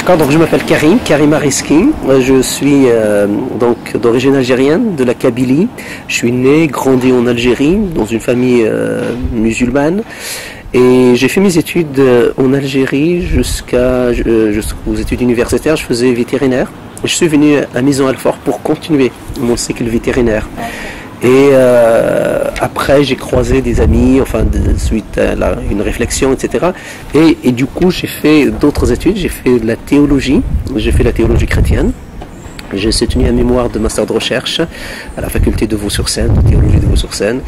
D'accord, donc je m'appelle Karim Ariski, je suis donc d'origine algérienne, de la Kabylie. Je suis né, grandi en Algérie, dans une famille musulmane. Et j'ai fait mes études en Algérie jusqu'aux études universitaires. Je faisais vétérinaire. Je suis venu à Maison-Alfort pour continuer mon cycle vétérinaire. Et après, j'ai croisé des amis, suite à une réflexion, etc. Et du coup, j'ai fait d'autres études. J'ai fait de la théologie. J'ai fait la théologie chrétienne. J'ai soutenu un mémoire de master de recherche à la faculté de Vaux-sur-Seine, de théologie de Vaux-sur-Seine.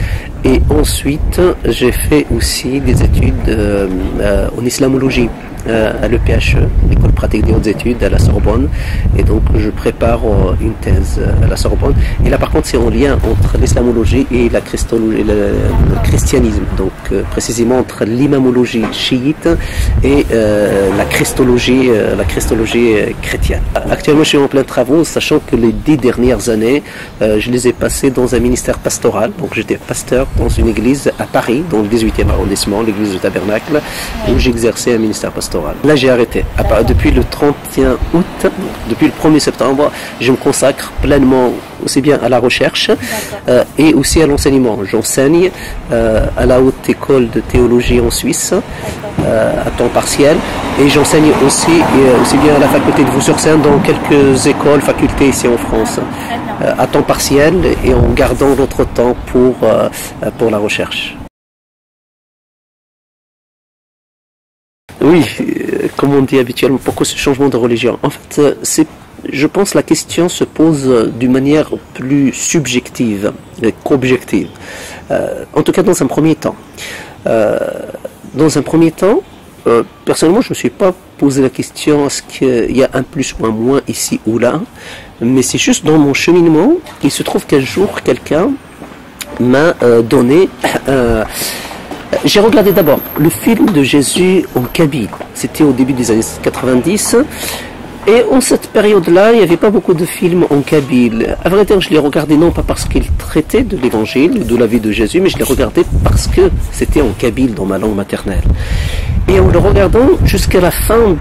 Et ensuite, j'ai fait aussi des études en islamologie à l'EPHE, l'école pratique des hautes études à la Sorbonne. Et donc, je prépare une thèse à la Sorbonne. Et là, par contre, c'est en lien entre l'islamologie et la christologie, le christianisme. Donc, précisément entre l'imamologie chiite et la christologie chrétienne. Actuellement, je suis en plein travaux, sachant que les 10 dernières années, je les ai passées dans un ministère pastoral. Donc, j'étais pasteur dans une église à Paris, dans le 18e arrondissement, l'église du Tabernacle, où j'exerçais un ministère pastoral. Là, j'ai arrêté. Depuis le 31 août, depuis le 1er septembre, je me consacre pleinement aussi bien à la recherche et aussi à l'enseignement. J'enseigne à la Haute École de Théologie en Suisse à temps partiel et j'enseigne aussi bien à la faculté de Vaux-sur-Seine dans quelques écoles, facultés ici en France à temps partiel et en gardant l'autre temps pour la recherche. Oui, comme on dit habituellement, pourquoi ce changement de religion? En fait, je pense que la question se pose d'une manière plus subjective qu'objective. En tout cas, dans un premier temps. Personnellement, je ne me suis pas posé la question est-ce qu'il y a un plus ou un moins ici ou là, mais c'est juste dans mon cheminement qu'il se trouve qu'un jour, quelqu'un m'a donné... J'ai regardé d'abord le film de Jésus en Kabyle. C'était au début des années 90. Et en cette période-là, il n'y avait pas beaucoup de films en Kabyle. À vrai dire, je les regardais non pas parce qu'ils traitaient de l'évangile, de la vie de Jésus, mais je les regardais parce que c'était en Kabyle, dans ma langue maternelle. Et en le regardant, jusqu'à la fin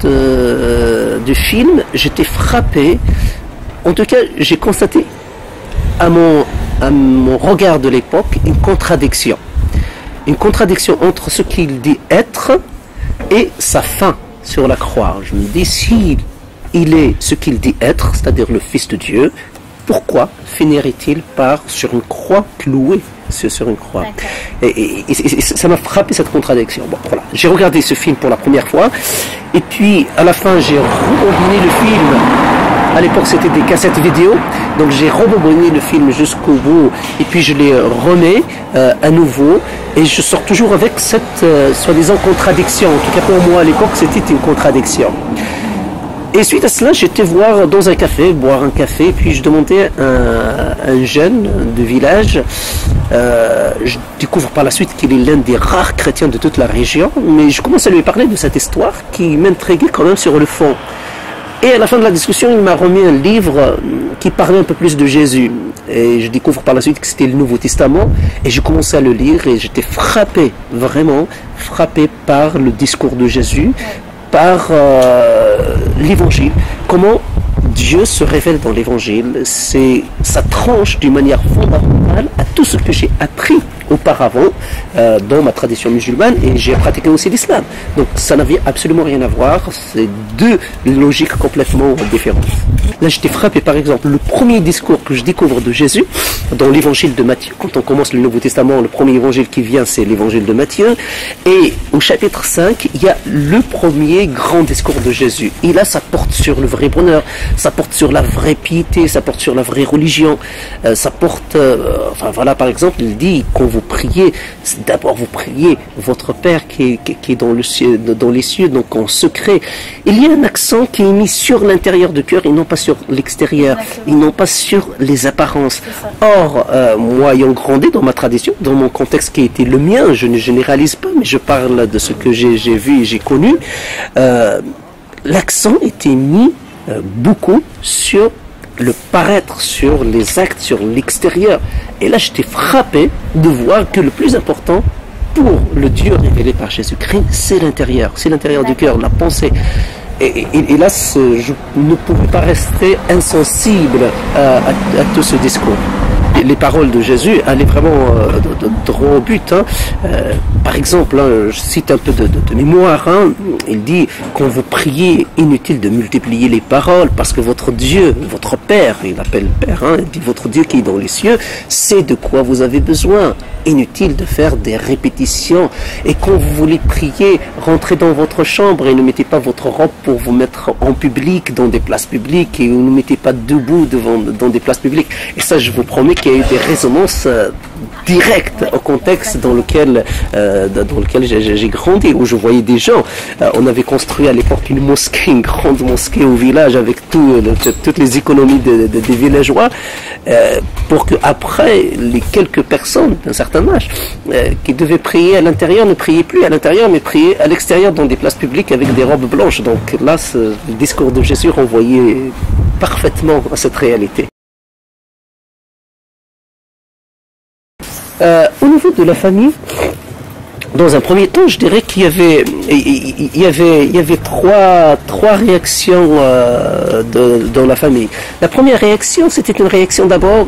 du film, j'étais frappé. En tout cas, j'ai constaté à mon regard de l'époque une contradiction. Une contradiction entre ce qu'il dit être et sa fin sur la croix. Je me dis, s'il est ce qu'il dit être, c'est-à-dire le Fils de Dieu, pourquoi finirait-il sur une croix, cloué sur une croix? Et ça m'a frappé cette contradiction. Bon, voilà. J'ai regardé ce film pour la première fois, et puis à la fin j'ai rembobiné le film. À l'époque, c'était des cassettes vidéo, donc j'ai rembobiné le film jusqu'au bout, et puis je les remets à nouveau, et je sors toujours avec cette soi-disant contradiction. En tout cas, pour moi, à l'époque, c'était une contradiction. Et suite à cela, j'étais boire un café, puis je demandais à un jeune de village, je découvre par la suite qu'il est l'un des rares chrétiens de toute la région, mais je commence à lui parler de cette histoire qui m'intriguait quand même sur le fond. Et à la fin de la discussion, il m'a remis un livre qui parlait un peu plus de Jésus. Et je découvre par la suite que c'était le Nouveau Testament. Et j'ai commencé à le lire et j'étais frappé, vraiment frappé par le discours de Jésus, par l'Évangile. Comment Dieu se révèle dans l'Évangile. Ça tranche d'une manière fondamentale à tout ce que j'ai appris auparavant dans ma tradition musulmane et j'ai pratiqué aussi l'islam. Donc ça n'avait absolument rien à voir, c'est deux logiques complètement différentes. Là j'étais frappé par exemple, le premier discours que je découvre de Jésus dans l'évangile de Matthieu. Quand on commence le Nouveau Testament, le premier évangile qui vient c'est l'évangile de Matthieu et au chapitre 5, il y a le premier grand discours de Jésus. Et là ça porte sur le vrai bonheur, ça porte sur la vraie piété, ça porte sur la vraie religion, ça porte, par exemple, il dit quand vous priez, d'abord vous priez votre Père qui est dans les cieux, donc en secret. Il y a un accent qui est mis sur l'intérieur du cœur et non pas sur l'extérieur, et non pas sur les apparences. Or, moi ayant grandi dans ma tradition, dans mon contexte qui a été le mien, je ne généralise pas, mais je parle de ce que j'ai vu et j'ai connu, l'accent était mis beaucoup sur le paraître, sur les actes, sur l'extérieur. Et là, j'étais frappé de voir que le plus important pour le Dieu révélé par Jésus-Christ, c'est l'intérieur du cœur, la pensée. Et là, je ne pouvais pas rester insensible à tout ce discours. Les paroles de Jésus allaient vraiment droit au but. Hein. Par exemple, hein, je cite un peu de mémoire, hein, il dit « Quand vous priez, inutile de multiplier les paroles, parce que votre Dieu, votre Père, il appelle Père, hein, il dit votre Dieu qui est dans les cieux, sait de quoi vous avez besoin. Inutile de faire des répétitions. Et quand vous voulez prier, rentrez dans votre chambre et ne mettez pas votre robe pour vous mettre en public, dans des places publiques, et ne mettez pas debout dans des places publiques. » Et ça, je vous promets qu'il y a eu des résonances directes au contexte dans lequel j'ai grandi, où je voyais des gens. On avait construit à l'époque une mosquée, une grande mosquée au village avec toutes les économies des villageois, pour que après les quelques personnes d'un certain âge qui devaient prier à l'intérieur ne priaient plus à l'intérieur, mais priaient à l'extérieur dans des places publiques avec des robes blanches. Donc là, le discours de Jésus renvoyait parfaitement à cette réalité. Au niveau de la famille, dans un premier temps, je dirais qu'il y avait trois réactions dans la famille. La première réaction, c'était une réaction d'abord,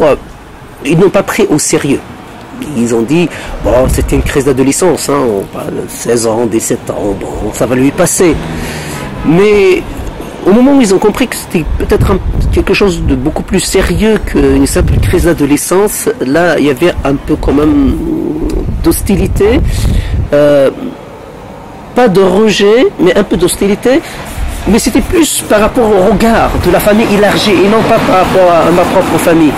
ils n'ont pas pris au sérieux. Ils ont dit, bon, c'était une crise d'adolescence, hein, on parle de 16 ans, 17 ans, bon, ça va lui passer. Mais au moment où ils ont compris que c'était peut-être quelque chose de beaucoup plus sérieux qu'une simple crise d'adolescence, là, il y avait un peu quand même d'hostilité, pas de rejet, mais un peu d'hostilité, mais c'était plus par rapport au regard de la famille élargie et non pas par rapport à ma propre famille.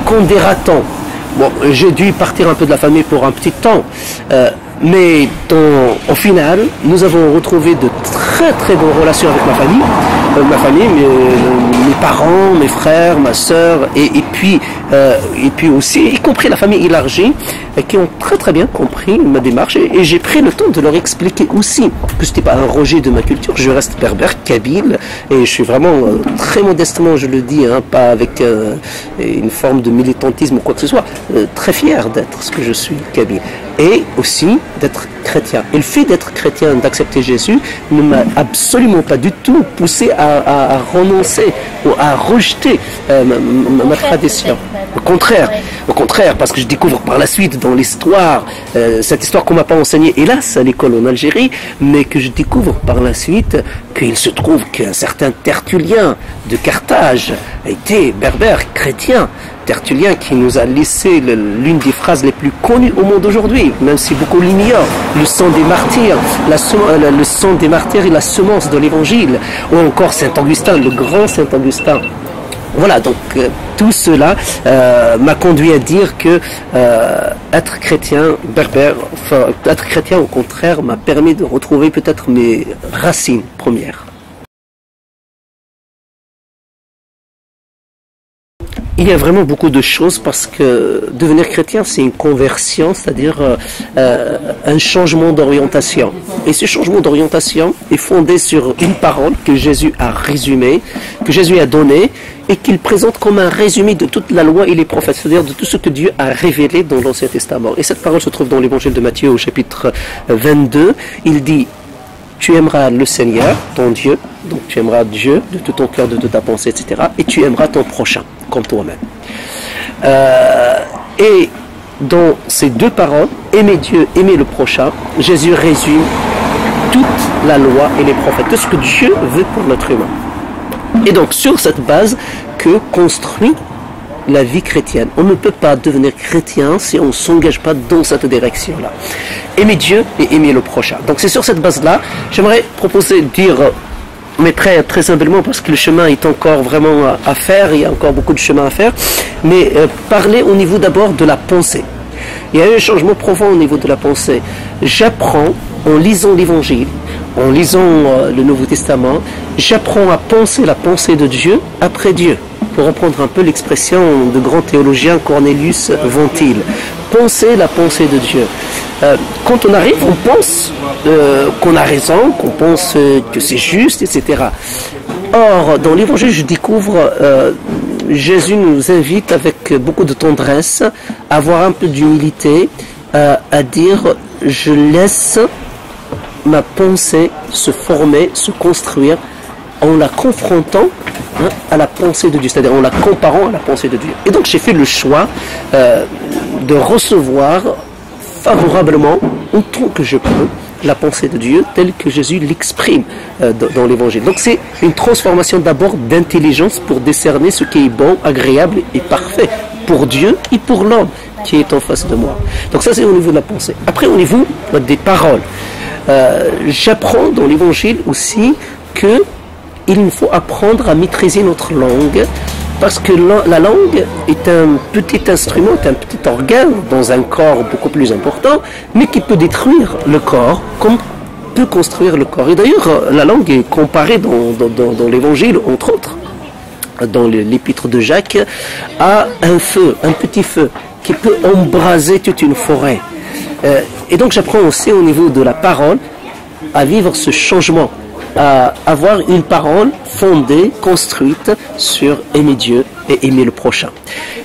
Qu'en dira-t-on ? Bon, j'ai dû partir un peu de la famille pour un petit temps, mais au final, nous avons retrouvé de très très bonnes relations avec ma famille, mes parents, mes frères, ma sœur, et puis aussi, y compris la famille élargie, qui ont très très bien compris ma démarche, et j'ai pris le temps de leur expliquer aussi que c'était pas un rejet de ma culture. Je reste berbère, kabyle, et je suis vraiment très modestement, je le dis, hein, pas avec une forme de militantisme ou quoi que ce soit, très fier d'être ce que je suis, kabyle, et aussi d'être chrétien. Et le fait d'être chrétien, d'accepter Jésus, ne m'a absolument pas du tout poussé à renoncer ou à rejeter ma tradition. Au contraire, parce que je découvre par la suite dans l'histoire, cette histoire qu'on m'a pas enseignée, hélas, à l'école en Algérie, mais que je découvre par la suite qu'il se trouve qu'un certain Tertullien de Carthage était berbère, chrétien. Tertullien qui nous a laissé l'une des phrases les plus connues au monde aujourd'hui, même si beaucoup l'ignorent, le sang des martyrs, le sang des martyrs et la semence de l'évangile, ou encore Saint-Augustin, le grand Saint-Augustin. Voilà, donc tout cela m'a conduit à dire que être chrétien berbère, enfin être chrétien au contraire m'a permis de retrouver peut-être mes racines premières. Il y a vraiment beaucoup de choses parce que devenir chrétien, c'est une conversion, c'est-à-dire un changement d'orientation. Et ce changement d'orientation est fondé sur une parole que Jésus a résumée, que Jésus a donnée, et qu'il présente comme un résumé de toute la loi et les prophètes, c'est-à-dire de tout ce que Dieu a révélé dans l'Ancien Testament. Et cette parole se trouve dans l'Évangile de Matthieu au chapitre 22. Il dit: tu aimeras le Seigneur, ton Dieu, donc tu aimeras Dieu de tout ton cœur, de toute ta pensée, etc. Et tu aimeras ton prochain, comme toi-même. Et dans ces deux paroles, aimer Dieu, aimer le prochain, Jésus résume toute la loi et les prophètes, tout ce que Dieu veut pour notre humain. Et donc sur cette base que construit la vie chrétienne. On ne peut pas devenir chrétien si on ne s'engage pas dans cette direction-là. Aimer Dieu et aimer le prochain. Donc c'est sur cette base-là, j'aimerais proposer de dire, mais très, très simplement, parce que le chemin est encore vraiment à faire, il y a encore beaucoup de chemin à faire, mais parler au niveau d'abord de la pensée. Il y a eu un changement profond au niveau de la pensée. J'apprends, en lisant l'Évangile, en lisant le Nouveau Testament, j'apprends à penser la pensée de Dieu après Dieu. Pour reprendre un peu l'expression de grand théologien Cornelius Ventil. Penser la pensée de Dieu. Quand on arrive, on pense qu'on a raison, qu'on pense que c'est juste, etc. Or, dans l'Évangile, je découvre, Jésus nous invite avec beaucoup de tendresse à avoir un peu d'humilité, à dire, je laisse ma pensée se former, se construire en la confrontant à la pensée de Dieu, c'est-à-dire en la comparant à la pensée de Dieu. Et donc j'ai fait le choix de recevoir favorablement, autant que je peux, la pensée de Dieu telle que Jésus l'exprime dans l'Évangile. Donc c'est une transformation d'abord d'intelligence pour décerner ce qui est bon, agréable et parfait pour Dieu et pour l'homme qui est en face de moi. Donc ça c'est au niveau de la pensée. Après au niveau des paroles, j'apprends dans l'Évangile aussi que il nous faut apprendre à maîtriser notre langue, parce que la langue est un petit instrument, un petit organe dans un corps beaucoup plus important, mais qui peut détruire le corps comme peut construire le corps. Et d'ailleurs, la langue est comparée dans l'Évangile, entre autres, dans l'épître de Jacques, à un feu, un petit feu, qui peut embraser toute une forêt. Et donc j'apprends aussi au niveau de la parole à vivre ce changement, à avoir une parole fondée, construite sur aimer Dieu et aimer le prochain.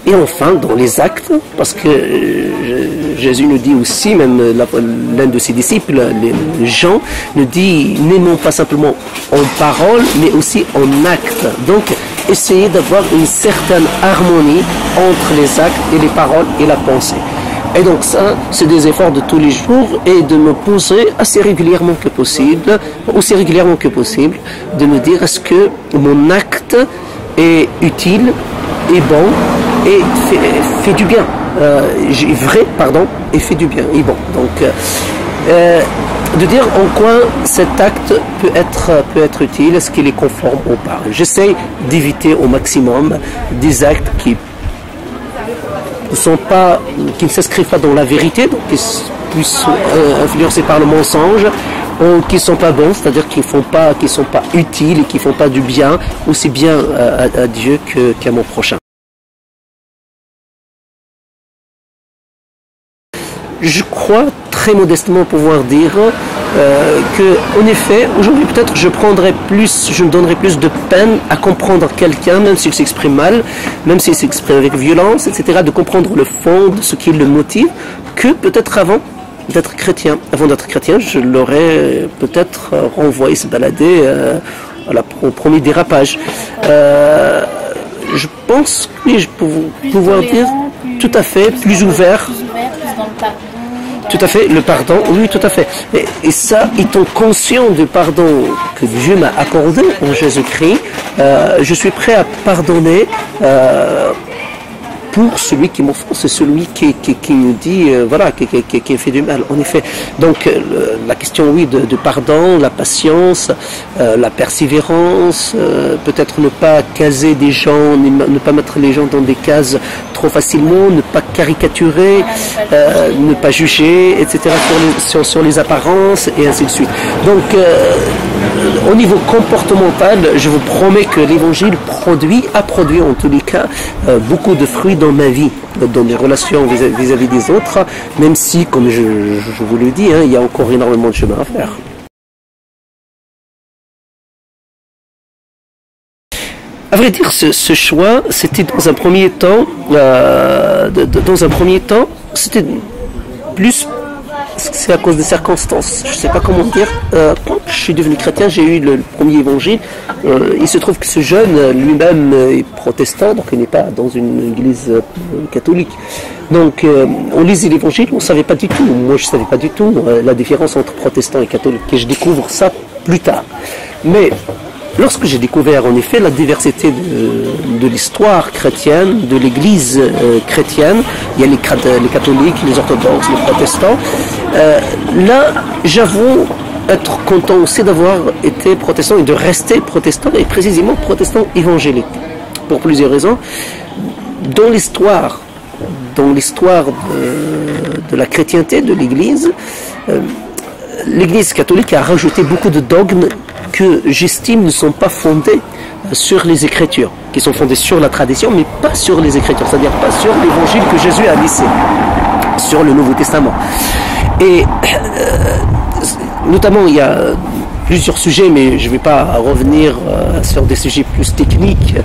Et enfin, dans les actes, parce que Jésus nous dit aussi, même l'un de ses disciples, Jean, nous dit, n'aimons pas simplement en parole, mais aussi en acte. Donc, essayez d'avoir une certaine harmonie entre les actes et les paroles et la pensée. Et donc ça, c'est des efforts de tous les jours et de me poser assez régulièrement que possible, aussi régulièrement que possible, de me dire est-ce que mon acte est utile, est bon et fait du bien. Vrai, pardon, et fait du bien, et bon. Donc, de dire en quoi cet acte peut être utile, est-ce qu'il est conforme ou pas. J'essaie d'éviter au maximum des actes qui ne s'inscrivent pas dans la vérité, donc qui puissent influencés par le mensonge, ou qui ne sont pas bons, c'est-à-dire qui ne sont pas utiles et qui ne font pas du bien, aussi bien à Dieu qu'à mon prochain. Je crois très modestement pouvoir dire que, en effet, aujourd'hui peut-être je me donnerai plus de peine à comprendre quelqu'un, même s'il s'exprime mal, même s'il s'exprime avec violence, etc., de comprendre le fond de ce qui le motive, que peut-être avant d'être chrétien. Avant d'être chrétien, je l'aurais peut-être renvoyé se balader au premier dérapage. Je pense que je peux pouvoir dire tout à fait, plus ouvert. Tout à fait, le pardon, oui, tout à fait. Et ça, étant conscient du pardon que Dieu m'a accordé en Jésus-Christ, je suis prêt à pardonner pour celui qui m'offense, celui qui nous dit, voilà, qui fait du mal, en effet. Donc, la question, oui, de pardon, la patience, la persévérance, peut-être ne pas caser des gens, ne pas mettre les gens dans des cases trop facilement, ne pas caricaturer, ne pas juger, etc., sur les apparences, et ainsi de suite. Donc, au niveau comportemental, je vous promets que l'Évangile a produit en tous les cas beaucoup de fruits dans ma vie, dans mes relations vis-à-vis des autres, même si, comme je vous le dis, il y a encore énormément de chemin à faire. À vrai dire, ce choix, c'était dans un premier temps, c'était plus, c'est à cause des circonstances. Je ne sais pas comment dire. Quand je suis devenu chrétien, j'ai eu le premier évangile. Il se trouve que ce jeune lui-même est protestant, donc il n'est pas dans une église catholique. Donc on lisait l'évangile, on ne savait pas du tout. Moi, je ne savais pas du tout la différence entre protestant et catholique. Et je découvre ça plus tard. Mais lorsque j'ai découvert en effet la diversité de l'histoire chrétienne, de l'église chrétienne, il y a les catholiques, les orthodoxes, les protestants, là j'avoue être content aussi d'avoir été protestant et de rester protestant, et précisément protestant évangélique, pour plusieurs raisons. Dans l'histoire de la chrétienté, de l'église, l'église catholique a rajouté beaucoup de dogmes que j'estime ne sont pas fondés sur les Écritures, qui sont fondés sur la tradition, mais pas sur les Écritures, c'est-à-dire pas sur l'Évangile que Jésus a laissé, sur le Nouveau Testament. Et notamment, il y a plusieurs sujets, mais je ne vais pas revenir sur des sujets plus techniques.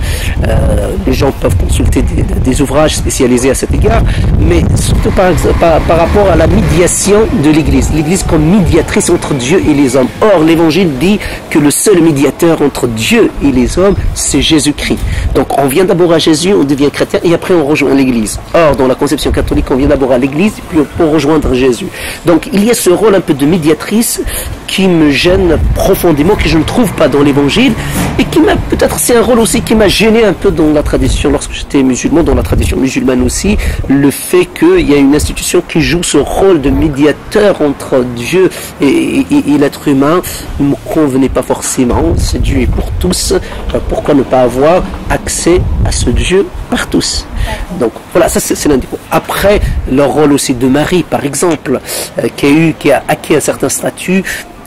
Les gens peuvent consulter des ouvrages spécialisés à cet égard, mais surtout par rapport à la médiation de l'Église. L'Église comme médiatrice entre Dieu et les hommes. Or, l'Évangile dit que le seul médiateur entre Dieu et les hommes, c'est Jésus-Christ. Donc, on vient d'abord à Jésus, on devient chrétien, et après on rejoint l'Église. Or, dans la conception catholique, on vient d'abord à l'Église, puis pour rejoindre Jésus. Donc, il y a ce rôle un peu de médiatrice qui me gêne profondément, que je ne trouve pas dans l'Évangile, et qui m'a, peut-être c'est un rôle aussi qui m'a gêné un peu dans la tradition, lorsque j'étais musulman, dans la tradition musulmane aussi, le fait qu'il y a une institution qui joue ce rôle de médiateur entre Dieu et l'être humain ne me convenait pas forcément. C'est Dieu est pour tous, pourquoi ne pas avoir accès à ce Dieu par tous? Donc voilà, ça c'est l'un des points. Après, le rôle aussi de Marie, par exemple, qui a acquis un certain statut,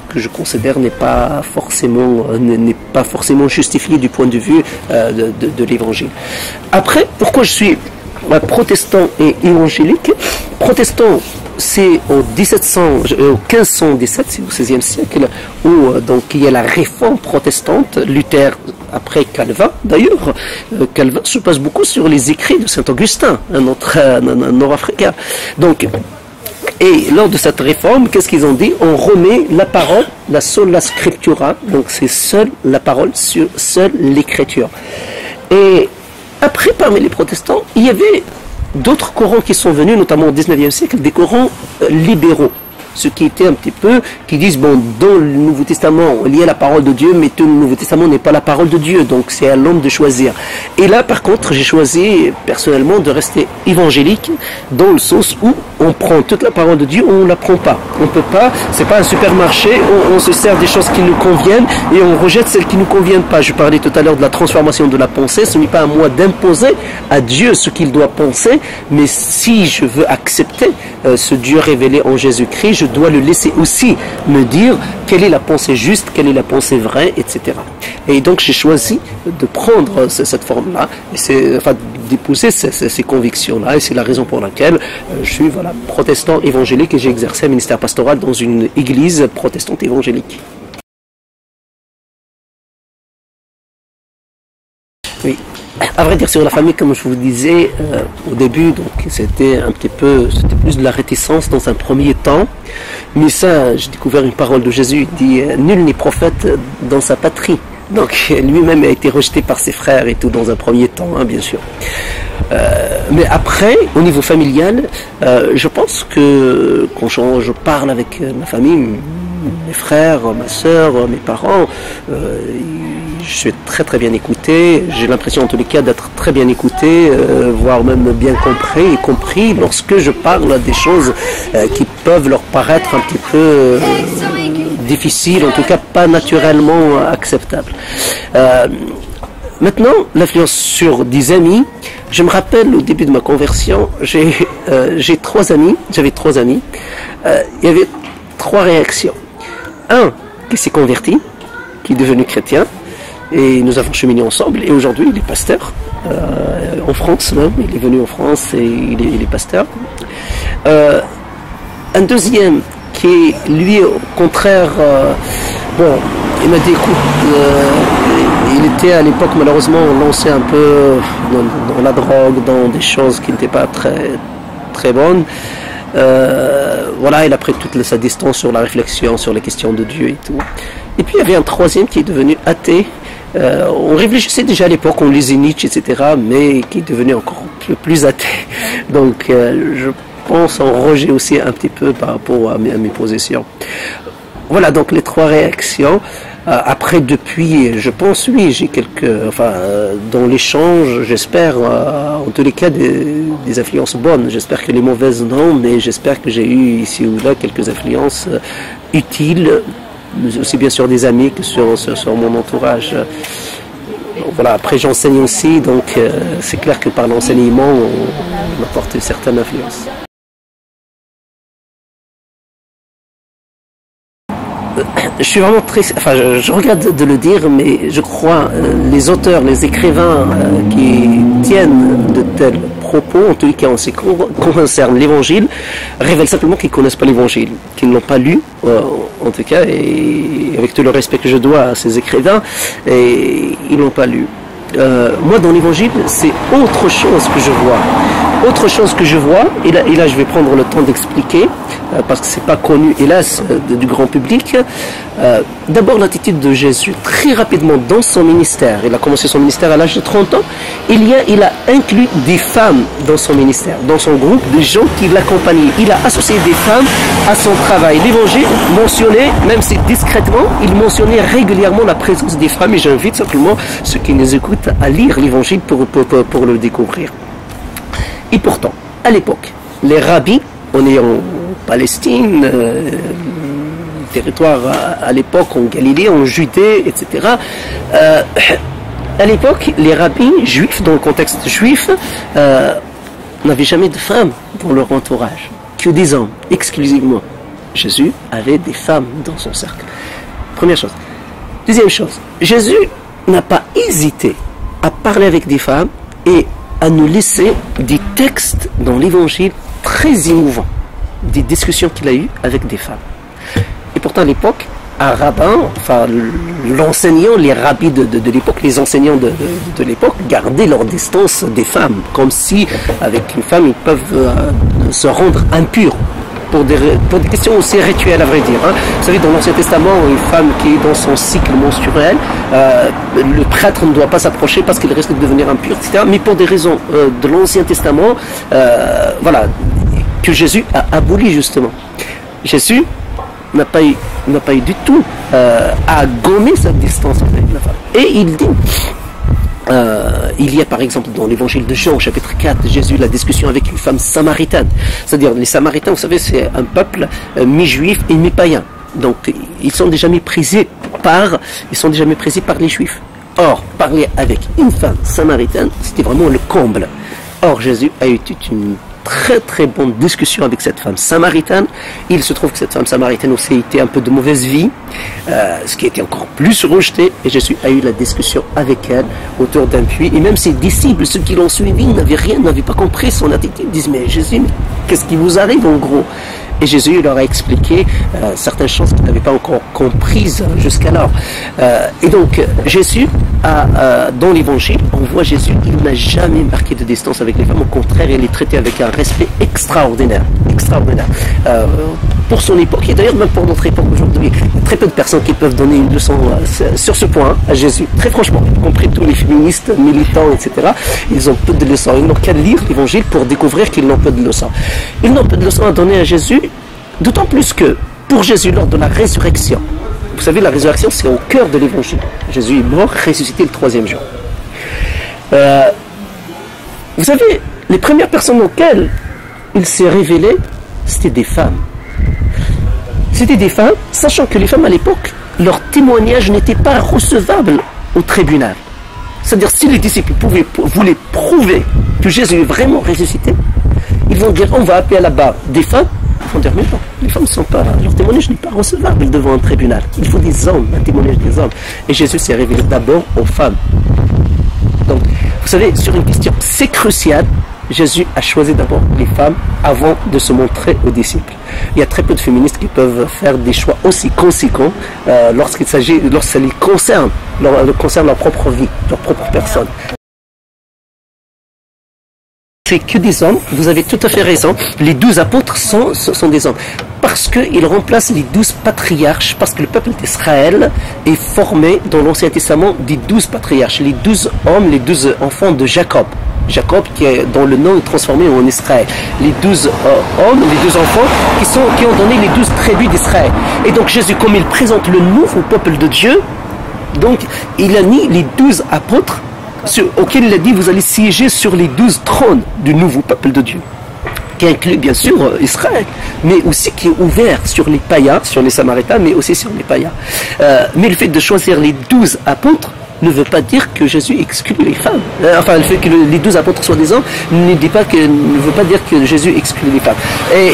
que je considère n'est pas forcément justifié du point de vue de l'Évangile. Après, pourquoi je suis protestant et évangélique? Protestant, c'est au 1517, c'est au XVIe siècle, où donc il y a la réforme protestante, Luther après Calvin. D'ailleurs, Calvin se base beaucoup sur les écrits de Saint-Augustin, un autre nord-africain. Donc, et lors de cette réforme, qu'est-ce qu'ils ont dit? On remet la parole, la sola scriptura, donc c'est seule la parole, seule l'écriture. Et après, parmi les protestants, il y avait d'autres courants qui sont venus, notamment au 19e siècle, des courants libéraux. Ce qui était un petit peu, qui disent, bon, dans le Nouveau Testament, il y a la parole de Dieu, mais tout le Nouveau Testament n'est pas la parole de Dieu, donc c'est à l'homme de choisir. Et là, par contre, j'ai choisi, personnellement, de rester évangélique, dans le sens où on prend toute la parole de Dieu, ou on ne la prend pas. On peut pas, c'est pas un supermarché, on se sert des choses qui nous conviennent, et on rejette celles qui ne nous conviennent pas. Je parlais tout à l'heure de la transformation de la pensée, ce n'est pas à moi d'imposer à Dieu ce qu'il doit penser, mais si je veux accepter ce Dieu révélé en Jésus-Christ, je dois le laisser aussi me dire quelle est la pensée juste, quelle est la pensée vraie, etc. Et donc j'ai choisi de prendre cette forme-là, d'épouser ces convictions-là, et c'est la raison pour laquelle je suis protestant évangélique et j'ai exercé un ministère pastoral dans une église protestante évangélique. Oui. À vrai dire, sur la famille, comme je vous disais au début, donc c'était plus de la réticence dans un premier temps. Mais ça, j'ai découvert une parole de Jésus, il dit « Nul n'est prophète dans sa patrie ». Donc lui-même a été rejeté par ses frères et tout dans un premier temps, hein, bien sûr. Mais après, au niveau familial, je pense que quand je parle avec ma famille, mes frères, ma soeur, mes parents, je suis très très bien écouté. J'ai l'impression en tous les cas d'être très bien écouté, voire même bien compris, y compris lorsque je parle des choses qui peuvent leur paraître un petit peu difficiles, en tout cas pas naturellement acceptables. Maintenant, l'influence sur des amis. Je me rappelle au début de ma conversion, j'avais trois amis. Il y avait trois réactions. Un qui s'est converti, qui est devenu chrétien, et nous avons cheminé ensemble, et aujourd'hui il est pasteur, en France même, il est venu en France et il est pasteur. Un deuxième qui, lui, au contraire, il m'a dit, écoute, il était à l'époque malheureusement lancé un peu dans la drogue, dans des choses qui n'étaient pas très, très bonnes. Il a pris toute sa distance sur la réflexion, sur les questions de Dieu et tout. Et puis il y avait un troisième qui est devenu athée. On réfléchissait déjà à l'époque, on lisait Nietzsche, etc., mais qui est devenu encore plus athée. Donc je pense en rejet aussi un petit peu par rapport à mes positions. Voilà donc les trois réactions. Après, depuis, je pense, oui, j'ai dans l'échange, j'espère, en tous les cas, des influences bonnes. J'espère que les mauvaises, non, mais j'espère que j'ai eu ici ou là quelques influences utiles, mais aussi bien sûr des amis que sur mon entourage. Après, j'enseigne aussi, donc c'est clair que par l'enseignement, on apporte une certaine influence. Je suis vraiment triste, je regrette de le dire, mais je crois les auteurs, les écrivains qui tiennent de tels propos, en tous les cas en ce qui concerne l'évangile, révèlent simplement qu'ils ne connaissent pas l'évangile, qu'ils ne l'ont pas lu, en tout cas, et avec tout le respect que je dois à ces écrivains, et ils ne l'ont pas lu. Moi, dans l'évangile, c'est autre chose que je vois. Autre chose que je vois, et là je vais prendre le temps d'expliquer, parce que c'est pas connu, hélas, du grand public. D'abord, l'attitude de Jésus, très rapidement dans son ministère. Il a commencé son ministère à l'âge de 30 ans. Il a inclus des femmes dans son ministère, dans son groupe, des gens qui l'accompagnaient. Il a associé des femmes à son travail. L'évangile mentionnait, même si discrètement, il mentionnait régulièrement la présence des femmes, et j'invite simplement ceux qui nous écoutent à lire l'évangile pour le découvrir. Et pourtant, à l'époque, les rabbis, on est en Palestine, territoire à l'époque en Galilée, en Judée, etc. À l'époque, les rabbis juifs, dans le contexte juif, n'avaient jamais de femmes dans leur entourage, que des hommes, exclusivement. Jésus avait des femmes dans son cercle. Première chose. Deuxième chose, Jésus n'a pas hésité à parler avec des femmes et à nous laisser des textes dans l'évangile très émouvants, des discussions qu'il a eues avec des femmes. Et pourtant, à l'époque, un rabbin, enfin l'enseignant, les rabbis de l'époque, les enseignants de l'époque gardaient leur distance des femmes, comme si avec une femme ils peuvent se rendre impurs. Pour des questions aussi rituelles, à vrai dire. Hein. Vous savez, dans l'Ancien Testament, une femme qui est dans son cycle menstruel, le prêtre ne doit pas s'approcher parce qu'il risque de devenir impur, etc. Mais pour des raisons de l'Ancien Testament, voilà, que Jésus a aboli justement. Jésus n'a pas eu du tout à gommer cette distance avec la femme. Et il dit... il y a par exemple dans l'évangile de Jean, chapitre 4, Jésus, la discussion avec une femme samaritaine. C'est-à-dire, les Samaritains, vous savez, c'est un peuple mi-juif et mi-païen. Donc, ils sont déjà méprisés par les Juifs. Or, parler avec une femme samaritaine, c'était vraiment le comble. Or, Jésus a eu toute une très très bonne discussion avec cette femme samaritaine. Il se trouve que cette femme samaritaine aussi était un peu de mauvaise vie, ce qui était encore plus rejeté, et Jésus a eu la discussion avec elle autour d'un puits, et même ses disciples, ceux qui l'ont suivi, n'avaient pas compris son attitude. Ils disent, mais Jésus, qu'est-ce qui vous arrive en gros? Et Jésus leur a expliqué certaines choses qu'ils n'avaient pas encore comprises jusqu'alors. Et donc, Jésus, dans l'évangile, on voit Jésus, il n'a jamais marqué de distance avec les femmes. Au contraire, il les traitait avec un respect extraordinaire. Extraordinaire. Pour son époque, et d'ailleurs même pour notre époque aujourd'hui, il y a très peu de personnes qui peuvent donner une leçon sur ce point à Jésus. Très franchement, y compris tous les féministes, militants, etc. Ils ont peu de leçons. Ils n'ont qu'à lire l'évangile pour découvrir qu'ils n'ont peu de leçons. Ils n'ont peu de leçons à donner à Jésus, d'autant plus que pour Jésus, lors de la résurrection, vous savez, la résurrection, c'est au cœur de l'évangile. Jésus est mort, ressuscité le 3e jour. Vous savez, les premières personnes auxquelles il s'est révélé, c'était des femmes. C'était des femmes, sachant que les femmes à l'époque, leur témoignage n'était pas recevable au tribunal. C'est-à-dire, si les disciples voulaient prouver que Jésus est vraiment ressuscité, ils vont dire, on va appeler à la barre des femmes. Ils vont dire, mais non, les femmes ne sont pas, leur témoignage n'est pas recevable devant un tribunal. Il faut des hommes, un témoignage des hommes. Et Jésus s'est révélé d'abord aux femmes. Donc, vous savez, sur une question, c'est crucial, Jésus a choisi d'abord les femmes avant de se montrer aux disciples. Il y a très peu de féministes qui peuvent faire des choix aussi conséquents lorsque ça les concerne, concerne leur propre vie, leur propre personne. C'est que des hommes, vous avez tout à fait raison, les 12 apôtres sont des hommes. Parce qu'ils remplacent les 12 patriarches, parce que le peuple d'Israël est formé dans l'Ancien Testament des 12 patriarches, les 12 hommes, les 12 enfants de Jacob. Jacob dont le nom est transformé en Israël. Les 12 hommes, les 12 enfants qui ont donné les 12 tribus d'Israël. Et donc Jésus, comme il présente le nouveau peuple de Dieu, donc il a mis les 12 apôtres auquel il a dit, vous allez siéger sur les 12 trônes du nouveau peuple de Dieu, qui inclut bien sûr Israël, mais aussi qui est ouvert sur les païens, sur les Samaritains, mais aussi sur les païens. Mais le fait de choisir les 12 apôtres ne veut pas dire que Jésus exclut les femmes. Enfin, le fait que les 12 apôtres soient des hommes ne veut pas dire que Jésus exclut les femmes. Et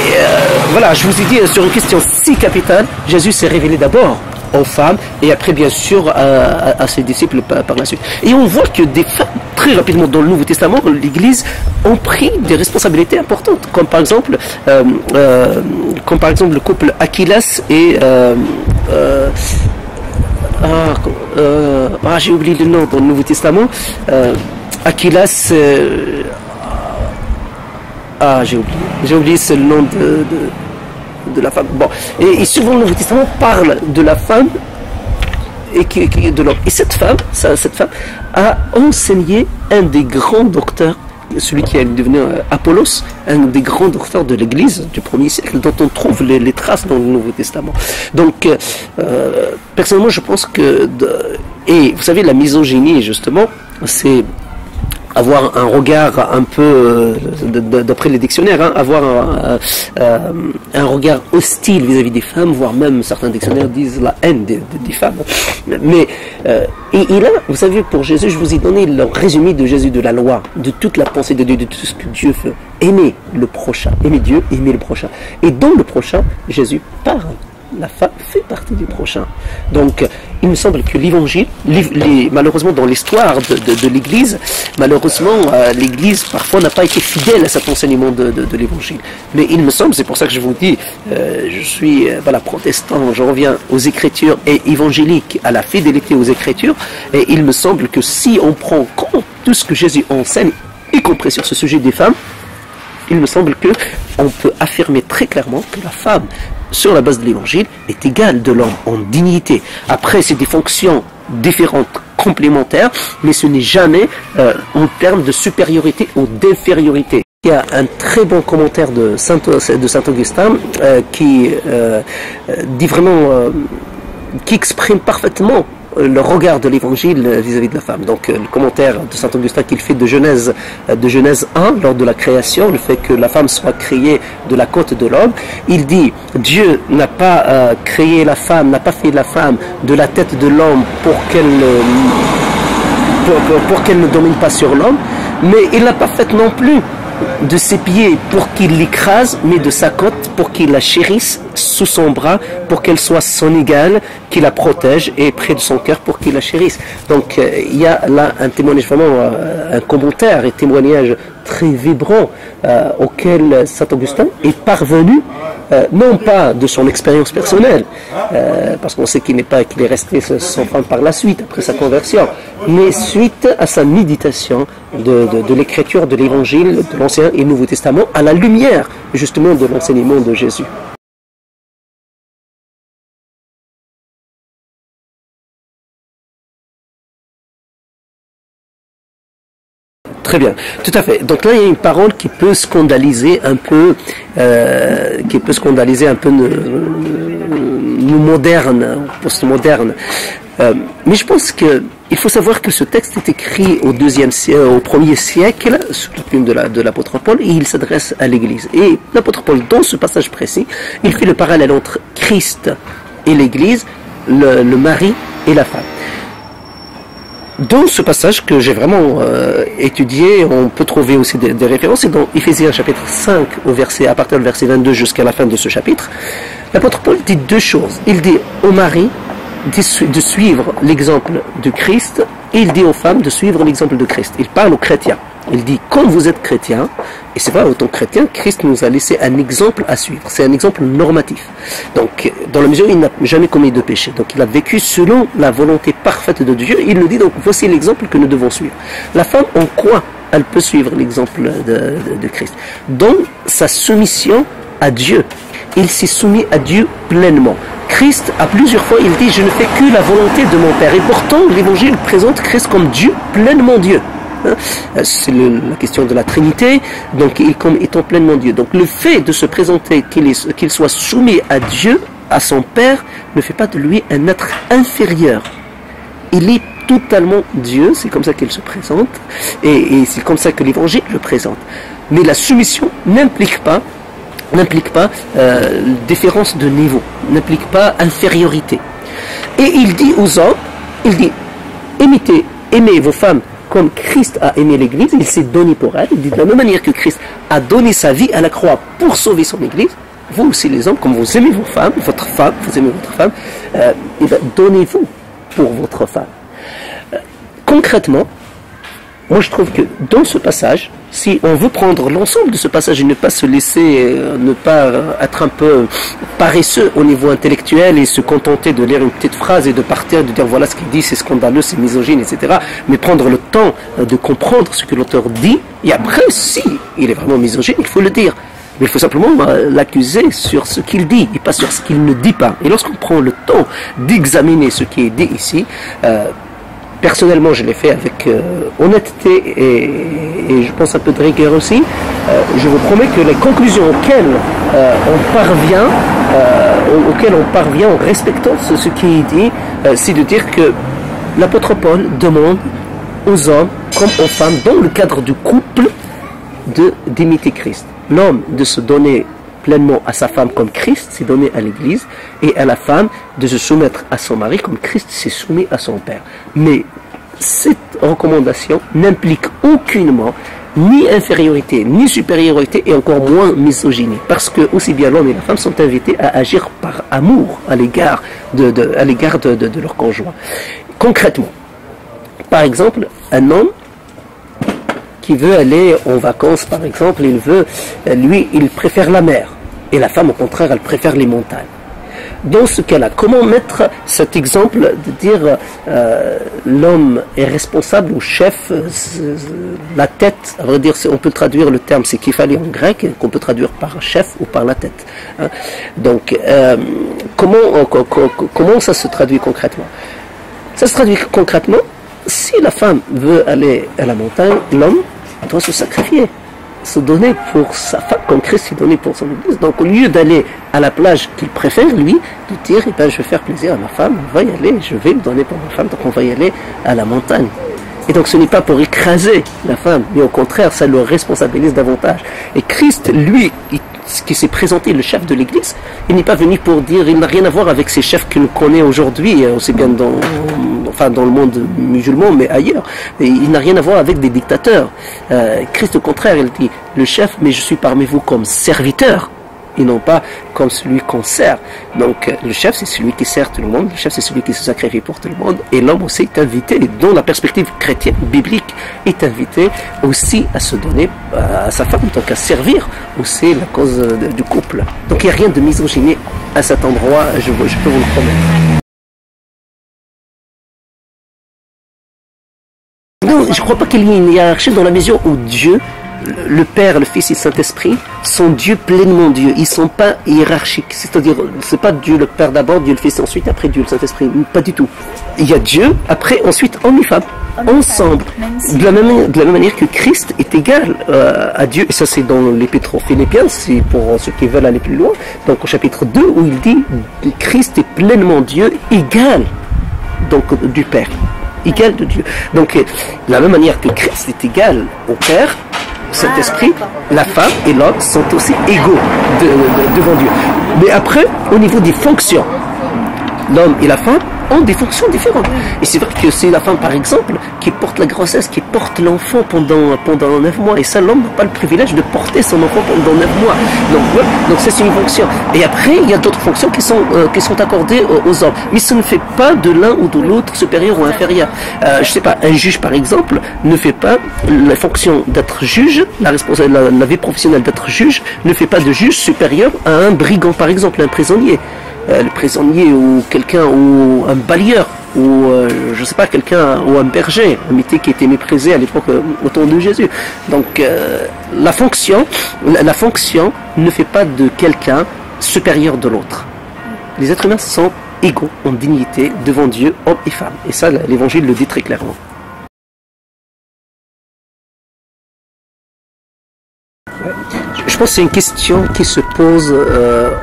voilà, je vous ai dit sur une question si capitale, Jésus s'est révélé d'abord aux femmes et après bien sûr à ses disciples par la suite. Et on voit que des femmes, très rapidement dans le Nouveau Testament, l'Église ont pris des responsabilités importantes, comme par exemple le couple Aquilas et j'ai oublié le nom dans le Nouveau Testament. Aquilas, j'ai oublié c'est le nom de la femme. Bon, et souvent le Nouveau Testament parle de la femme et de l'homme. Et cette femme a enseigné un des grands docteurs, celui qui est devenu Apollos, un des grands docteurs de l'Église du 1er siècle, dont on trouve les traces dans le Nouveau Testament. Donc, personnellement, je pense que... Et vous savez, la misogynie, justement, c'est avoir un regard un peu, d'après les dictionnaires, avoir un regard hostile vis-à-vis des femmes, voire même certains dictionnaires disent la haine des femmes. Mais et là, vous savez, pour Jésus, je vous ai donné le résumé de Jésus, de la loi, de toute la pensée de Dieu, de tout ce que Dieu fait. Aimer le prochain, aimer Dieu, aimer le prochain. Et dans le prochain, Jésus parle. La femme fait partie du prochain. Donc, il me semble que l'évangile, malheureusement dans l'histoire de l'Église, malheureusement l'Église parfois n'a pas été fidèle à cet enseignement de l'évangile. Mais il me semble, c'est pour ça que je vous dis, je suis protestant, je reviens aux Écritures et évangélique, à la fidélité aux Écritures, et il me semble que si on prend compte tout ce que Jésus enseigne, y compris sur ce sujet des femmes, il me semble que on peut affirmer très clairement que la femme, sur la base de l'évangile, est égale de l'homme en dignité. Après, c'est des fonctions différentes, complémentaires, mais ce n'est jamais en termes de supériorité ou d'infériorité. Il y a un très bon commentaire de Saint Augustin qui dit vraiment, qui exprime parfaitement le regard de l'évangile vis-à-vis de la femme. Donc le commentaire de Saint Augustin qu'il fait de Genèse 1, lors de la création, le fait que la femme soit créée de la côte de l'homme, il dit Dieu n'a pas créé la femme, n'a pas fait la femme de la tête de l'homme pour qu'elle ne domine pas sur l'homme, mais il n'a pas fait non plus de ses pieds pour qu'il l'écrase, mais de sa côte pour qu'il la chérisse sous son bras, pour qu'elle soit son égale, qu'il la protège, et près de son cœur pour qu'il la chérisse. Donc il y a là un témoignage, vraiment un commentaire et témoignage très vibrant auquel Saint Augustin est parvenu, non pas de son expérience personnelle, parce qu'on sait qu'il est resté sans femme par la suite, après sa conversion, mais suite à sa méditation de l'écriture de l'évangile, de l'Ancien et Nouveau Testament, à la lumière justement de l'enseignement de Jésus. Très bien, tout à fait. Donc là, il y a une parole qui peut scandaliser un peu, nous modernes, postmodernes. Mais je pense qu'il faut savoir que ce texte est écrit au 1er siècle, sous la plume de l'apôtre Paul, et il s'adresse à l'Église. Et l'apôtre Paul, dans ce passage précis, il fait le parallèle entre Christ et l'Église, le mari et la femme. Dans ce passage que j'ai vraiment étudié, on peut trouver aussi des références, c'est dans Éphésiens chapitre 5, à partir du verset 22 jusqu'à la fin de ce chapitre. L'apôtre Paul dit deux choses. Il dit au mari de suivre l'exemple de Christ, et il dit aux femmes de suivre l'exemple de Christ. Il parle aux chrétiens. Il dit, comme vous êtes chrétiens, et c'est vrai, en tant que chrétien, Christ nous a laissé un exemple à suivre. C'est un exemple normatif. Donc, dans la mesure où il n'a jamais commis de péché. Donc, il a vécu selon la volonté parfaite de Dieu. Il nous dit, donc, voici l'exemple que nous devons suivre. La femme, en quoi elle peut suivre l'exemple de Christ? Dans sa soumission à Dieu. Il s'est soumis à Dieu pleinement. Christ, à plusieurs fois, il dit, je ne fais que la volonté de mon Père. Et pourtant, l'Évangile présente Christ comme Dieu, pleinement Dieu. C'est la question de la Trinité, donc comme étant pleinement Dieu. Donc le fait de se présenter qu'il soit soumis à Dieu, à son Père, ne fait pas de lui un être inférieur. Il est totalement Dieu, c'est comme ça qu'il se présente, et c'est comme ça que l'Évangile le présente. Mais la soumission n'implique pas différence de niveau, n'implique pas infériorité. Et il dit aux hommes, il dit, aimez vos femmes comme Christ a aimé l'Église, il s'est donné pour elle. Il dit de la même manière que Christ a donné sa vie à la croix pour sauver son Église, vous aussi les hommes, comme vous aimez vos femmes, votre femme, vous aimez votre femme, et bien, donnez-vous pour votre femme. Concrètement, moi je trouve que dans ce passage, si on veut prendre l'ensemble de ce passage et ne pas se laisser, ne pas être un peu paresseux au niveau intellectuel et se contenter de lire une petite phrase et de partir, de dire voilà ce qu'il dit, c'est scandaleux, c'est misogyne, etc. Mais prendre le temps de comprendre ce que l'auteur dit, et après, si il est vraiment misogyne, il faut le dire. Mais il faut simplement l'accuser sur ce qu'il dit et pas sur ce qu'il ne dit pas. Et lorsqu'on prend le temps d'examiner ce qui est dit ici, personnellement, je l'ai fait avec honnêteté et je pense un peu de rigueur aussi. Je vous promets que les conclusions auxquelles on parvient en respectant ce qui est dit, c'est de dire que l'apôtre Paul demande aux hommes comme aux femmes, dans le cadre du couple, d'imiter Christ. L'homme de se donner pleinement à sa femme comme Christ s'est donné à l'Église, et à la femme de se soumettre à son mari comme Christ s'est soumis à son Père. Mais cette recommandation n'implique aucunement ni infériorité, ni supériorité, et encore moins misogynie, parce que aussi bien l'homme et la femme sont invités à agir par amour à l'égard de leur conjoint. Concrètement, par exemple, un homme qui veut aller en vacances, par exemple, il préfère la mer. Et la femme, au contraire, elle préfère les montagnes. Dans ce cas-là, comment mettre cet exemple de dire l'homme est responsable ou chef, la tête, à vrai dire, on peut traduire le terme, c'est képhali en grec, qu'on peut traduire par chef ou par la tête. Hein. Donc, comment ça se traduit concrètement? Ça se traduit concrètement, si la femme veut aller à la montagne, l'homme doit se sacrifier, se donner pour sa femme, comme Christ s'est donné pour son Église. Donc au lieu d'aller à la plage qu'il préfère, lui, de dire, eh ben, je vais faire plaisir à ma femme, on va y aller, je vais me donner pour ma femme, donc on va y aller à la montagne. Et donc ce n'est pas pour écraser la femme, mais au contraire, ça le responsabilise davantage. Et Christ, lui, qui s'est présenté le chef de l'Église, il n'est pas venu pour dire, il n'a rien à voir avec ces chefs que l'on connaît aujourd'hui, aussi bien dans le monde musulman, mais ailleurs. Et il n'a rien à voir avec des dictateurs. Christ, au contraire, il dit, le chef, mais je suis parmi vous comme serviteur, et non pas comme celui qu'on sert. Donc le chef, c'est celui qui sert tout le monde, le chef, c'est celui qui se sacrifie pour tout le monde, et l'homme aussi est invité, dont la perspective chrétienne, biblique, est invité aussi à se donner à sa femme, donc à servir aussi la cause du couple. Donc il n'y a rien de misogynie à cet endroit, je peux vous le promettre. Non, je ne crois pas qu'il y ait une hiérarchie dans la mesure où Dieu, le Père, le Fils et le Saint-Esprit sont Dieu, pleinement Dieu. Ils ne sont pas hiérarchiques. C'est-à-dire, ce n'est pas Dieu le Père d'abord, Dieu le Fils ensuite, après Dieu le Saint-Esprit. Pas du tout. Il y a Dieu, après, ensuite, homme et femme, ensemble. De la même manière que Christ est égal à Dieu. Et ça, c'est dans l'Épître aux Philippiens, c'est pour ceux qui veulent aller plus loin. Donc, au chapitre 2, où il dit Christ est pleinement Dieu, égal donc, du Père. Égal de Dieu. Donc, de la même manière que Christ est égal au Père, Saint-Esprit, la femme et l'homme sont aussi égaux devant Dieu. Mais après, au niveau des fonctions, l'homme et la femme ont des fonctions différentes. Et c'est vrai que c'est la femme, par exemple, qui porte la grossesse, qui porte l'enfant pendant 9 mois. Et ça, l'homme n'a pas le privilège de porter son enfant pendant 9 mois. Donc ça, c'est une fonction. Et après, il y a d'autres fonctions qui sont accordées aux hommes. Mais ça ne fait pas de l'un ou de l'autre supérieur ou inférieur. Je sais pas, un juge, par exemple, ne fait pas la fonction d'être juge, la vie professionnelle d'être juge, ne fait pas de juge supérieur à un brigand, par exemple, un prisonnier. Le prisonnier ou quelqu'un, ou un balayeur, ou je sais pas, quelqu'un, ou un berger, un métier qui était méprisé à l'époque au temps de Jésus. Donc la fonction ne fait pas de quelqu'un supérieur de l'autre. Les êtres humains sont égaux en dignité devant Dieu, hommes et femmes. Et ça, l'Évangile le dit très clairement. Je pense que c'est une question qui se pose,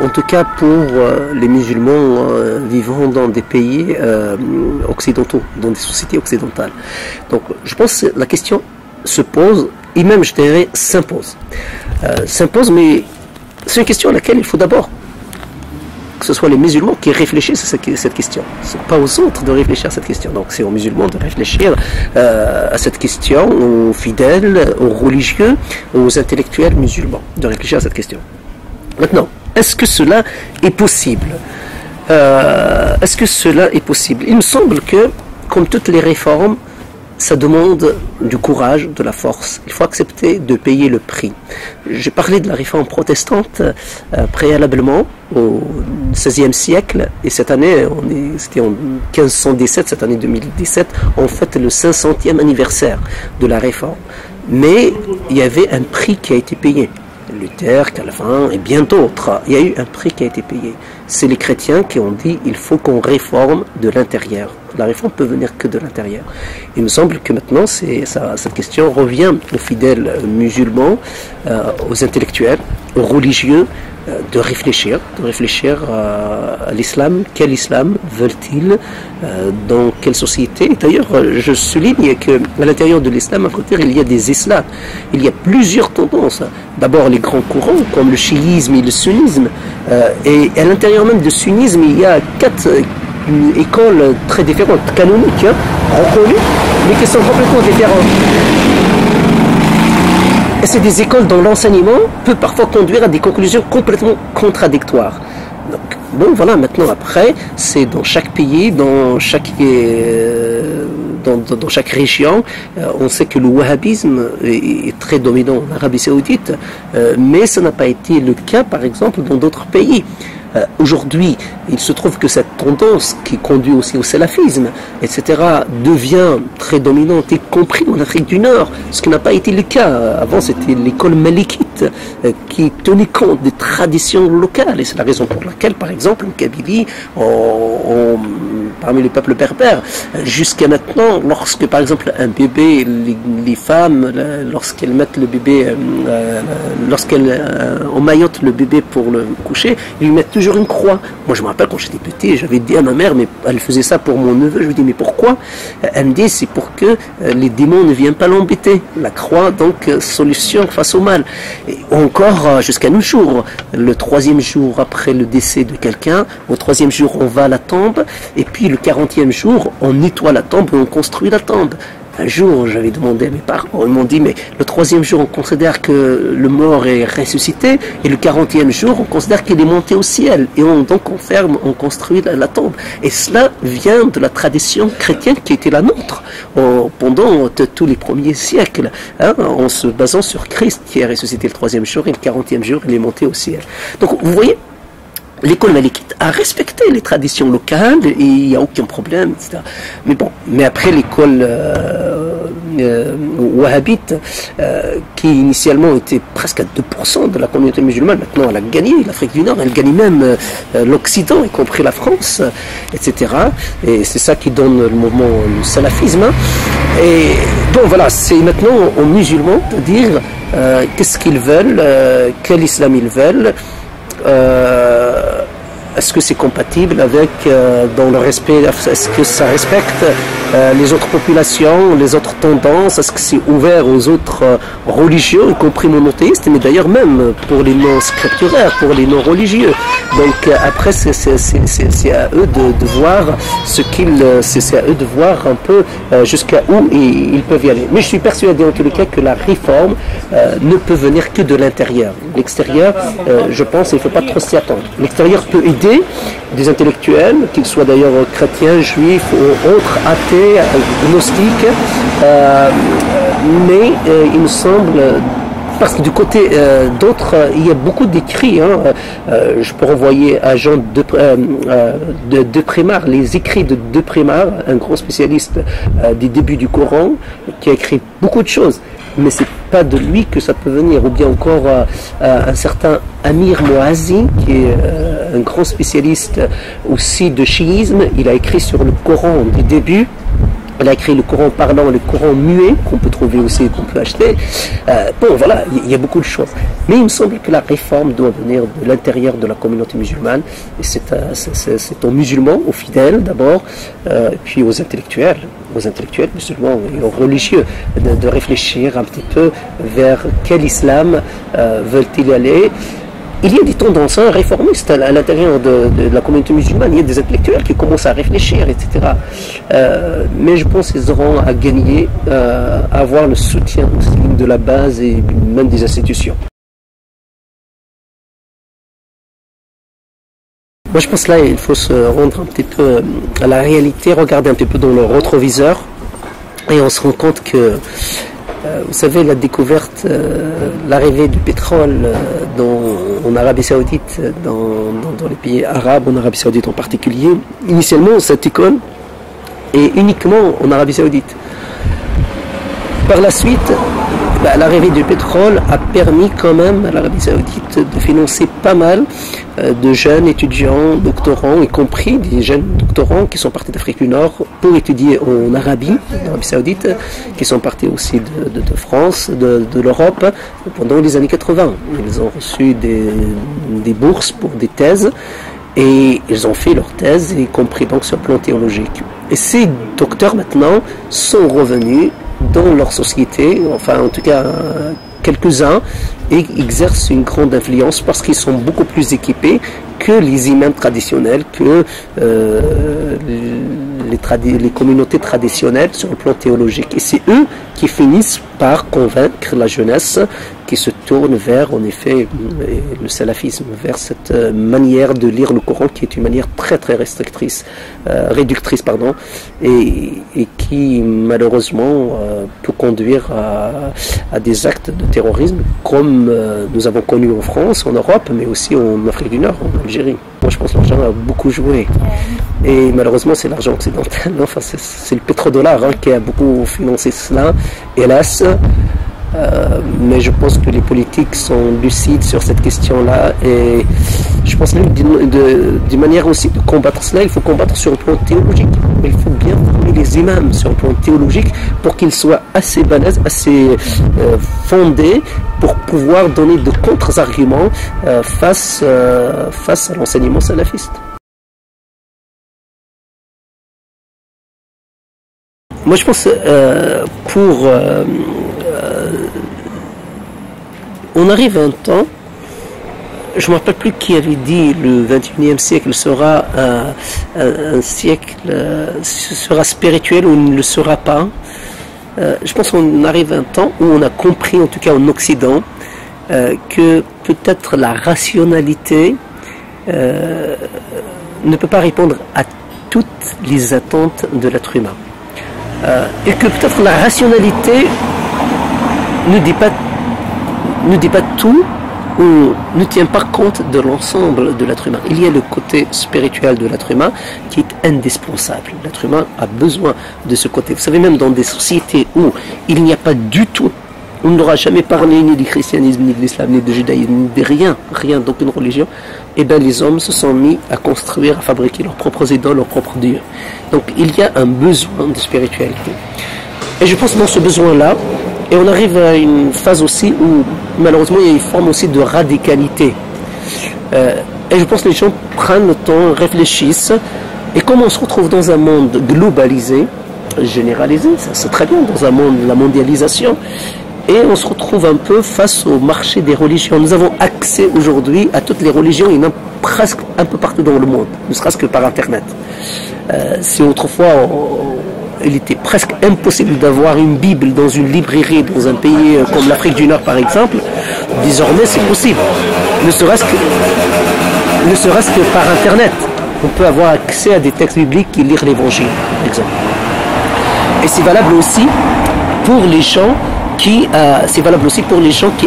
en tout cas pour les musulmans vivant dans des pays occidentaux, dans des sociétés occidentales. Donc je pense que la question se pose, et même je dirais s'impose. S'impose, mais c'est une question à laquelle il faut d'abord que ce soit les musulmans qui réfléchissent à cette question. Ce n'est pas aux autres de réfléchir à cette question. Donc c'est aux musulmans de réfléchir à cette question, aux fidèles, aux religieux, aux intellectuels musulmans, de réfléchir à cette question. Maintenant, est-ce que cela est possible? Est-ce que cela est possible? Il me semble que, comme toutes les réformes, ça demande du courage, de la force. Il faut accepter de payer le prix. J'ai parlé de la réforme protestante préalablement au XVIe siècle, et cette année, c'était en 1517, cette année 2017, on fête le 500e anniversaire de la réforme. Mais il y avait un prix qui a été payé. Luther, Calvin et bien d'autres, il y a eu un prix qui a été payé. C'est les chrétiens qui ont dit il faut qu'on réforme de l'intérieur. La réforme peut venir que de l'intérieur. Il me semble que maintenant cette question revient aux fidèles musulmans, aux intellectuels, aux religieux, de réfléchir à l'islam. Quel islam veulent-ils? Dans quelle société? D'ailleurs, je souligne qu'à l'intérieur de l'islam, à côté, il y a des islams. Il y a plusieurs tendances. D'abord, les grands courants, comme le chiisme et le sunnisme. Et à l'intérieur même du sunnisme, il y a 4 écoles très différentes, canoniques, reconnues, mais qui sont complètement différentes. Et c'est des écoles dont l'enseignement peut parfois conduire à des conclusions complètement contradictoires. Donc, bon, voilà, maintenant, après, c'est dans chaque pays, dans chaque région, on sait que le wahhabisme est très dominant en Arabie Saoudite, mais ça n'a pas été le cas, par exemple, dans d'autres pays. Aujourd'hui, il se trouve que cette tendance qui conduit aussi au salafisme, etc., devient très dominante, y compris en Afrique du Nord, ce qui n'a pas été le cas. Avant, c'était l'école malikite qui tenait compte des traditions locales, et c'est la raison pour laquelle, par exemple, en Kabylie, parmi les peuples berbères, jusqu'à maintenant, lorsque, par exemple, un bébé, les femmes, lorsqu'elles mettent le bébé, lorsqu'elles emmaillotent le bébé pour le coucher, ils lui mettent toujours une croix. Moi, je me rappelle quand j'étais petit, j'avais dit à ma mère, mais elle faisait ça pour mon neveu. Je lui dis, mais pourquoi? Elle me dit, c'est pour que les démons ne viennent pas l'embêter. La croix, donc, solution face au mal. Et encore jusqu'à nos jours, le 3e jour après le décès de quelqu'un, au 3e jour, on va à la tombe, et puis le 40e jour, on nettoie la tombe et on construit la tombe. Un jour, j'avais demandé à mes parents, ils m'ont dit, mais le 3e jour, on considère que le mort est ressuscité, et le 40e jour, on considère qu'il est monté au ciel, et donc on construit la tombe. Et cela vient de la tradition chrétienne qui était la nôtre pendant tous les premiers siècles, en se basant sur Christ qui est ressuscité le 3e jour, et le 40e jour, il est monté au ciel. Donc, vous voyez, l'école malikite a respecté les traditions locales et il n'y a aucun problème, etc. Mais bon, mais après l'école wahhabite, qui initialement était presque à 2% de la communauté musulmane, maintenant elle a gagné l'Afrique du Nord, elle gagne même l'Occident, y compris la France, etc. Et c'est ça qui donne le mouvement du salafisme. Et bon, voilà, c'est maintenant aux musulmans de dire qu'est-ce qu'ils veulent, quel islam ils veulent. Est-ce que c'est compatible avec, dans le respect, est-ce que ça respecte les autres populations, les autres tendances, est-ce que c'est ouvert aux autres religieux, y compris monothéistes, mais d'ailleurs même pour les non-scripturaires, pour les non-religieux. Donc après, c'est à eux de voir c'est à eux de voir un peu jusqu'à où ils peuvent y aller. Mais je suis persuadé en tous les cas que la réforme ne peut venir que de l'intérieur. L'extérieur, je pense, il ne faut pas trop s'y attendre. L'extérieur peut aider des intellectuels, qu'ils soient d'ailleurs chrétiens, juifs ou autres, athées, gnostiques, mais il me semble, parce que du côté d'autres, il y a beaucoup d'écrits. Je peux renvoyer à Jean de Prémar, les écrits de Prémar, un grand spécialiste des débuts du Coran, qui a écrit beaucoup de choses. Mais c'est pas de lui que ça peut venir, ou bien encore un certain Amir Moazi, qui est un grand spécialiste aussi de chiisme. Il a écrit sur le Coran du début. Il a écrit le Coran parlant, le Coran muet, qu'on peut trouver aussi, qu'on peut acheter. Bon, voilà, il y a beaucoup de choses. Mais il me semble que la réforme doit venir de l'intérieur de la communauté musulmane. Et c'est aux musulmans, aux fidèles d'abord, et puis aux intellectuels musulmans et aux religieux, de réfléchir un petit peu vers quel islam veulent-ils aller. Il y a des tendances réformistes à l'intérieur de la communauté musulmane. Il y a des intellectuels qui commencent à réfléchir, etc. Mais je pense qu'ils auront à gagner, à avoir le soutien aussi de la base et même des institutions. Moi, je pense là, il faut se rendre un petit peu à la réalité, regarder un petit peu dans le rétroviseur, et on se rend compte que, vous savez, la découverte, l'arrivée du pétrole en Arabie Saoudite, dans les pays arabes, en Arabie Saoudite en particulier, initialement, cette icône est uniquement en Arabie Saoudite. Par la suite, l'arrivée du pétrole a permis quand même à l'Arabie Saoudite de financer pas mal de jeunes étudiants, doctorants, y compris des jeunes doctorants qui sont partis d'Afrique du Nord pour étudier en Arabie Saoudite, qui sont partis aussi de France, de l'Europe pendant les années 80. Ils ont reçu des bourses pour des thèses et ils ont fait leurs thèses, y compris donc sur le plan théologique. Et ces docteurs maintenant sont revenus dans leur société, enfin en tout cas quelques-uns, et exercent une grande influence parce qu'ils sont beaucoup plus équipés que les imams traditionnels, que les communautés traditionnelles sur le plan théologique. Et c'est eux qui finissent par convaincre la jeunesse qui se tourne vers, en effet, le salafisme, vers cette manière de lire le Coran qui est une manière très très réductrice, et qui malheureusement peut conduire à des actes de terrorisme comme nous avons connu en France, en Europe, mais aussi en Afrique du Nord, en Algérie. Moi je pense que l'argent a beaucoup joué. Et malheureusement c'est l'argent occidental, enfin, c'est le pétrodollar qui a beaucoup financé cela, hélas. Mais je pense que les politiques sont lucides sur cette question-là, et je pense que d'une manière aussi de combattre cela, il faut combattre sur le plan théologique. Il faut bien former les imams sur le plan théologique pour qu'ils soient assez balèzes, assez fondés pour pouvoir donner de contre-arguments face à l'enseignement salafiste. Moi je pense on arrive à un temps, je ne me rappelle plus qui avait dit le 21e siècle sera un siècle, sera spirituel ou ne le sera pas. Je pense qu'on arrive à un temps où on a compris, en tout cas en Occident, que peut-être la rationalité ne peut pas répondre à toutes les attentes de l'être humain. Et que peut-être la rationalité ne dit pas tout ou ne tient pas compte de l'ensemble de l'être humain. Il y a le côté spirituel de l'être humain qui est indispensable. L'être humain a besoin de ce côté. Vous savez, même dans des sociétés où il n'y a pas du tout, on n'aura jamais parlé ni du christianisme, ni de l'islam, ni du judaïsme, ni de rien d'aucune religion, et bien les hommes se sont mis à construire, à fabriquer leurs propres idoles, leurs propres dieux. Donc il y a un besoin de spiritualité. Et je pense que dans ce besoin-là, et on arrive à une phase aussi où malheureusement il y a une forme aussi de radicalité. Et je pense que les gens prennent le temps, réfléchissent, et comme on se retrouve dans un monde globalisé, généralisé, ça c'est très bien, dans un monde de la mondialisation, et on se retrouve un peu face au marché des religions. Nous avons accès aujourd'hui à toutes les religions, il y en a presque un peu partout dans le monde, ne serait-ce que par Internet. Si autrefois il était presque impossible d'avoir une Bible dans une librairie dans un pays comme l'Afrique du Nord par exemple, désormais c'est possible, ne serait-ce que par Internet. On peut avoir accès à des textes bibliques et lire l'Évangile, par exemple. Et c'est valable aussi pour les gens qui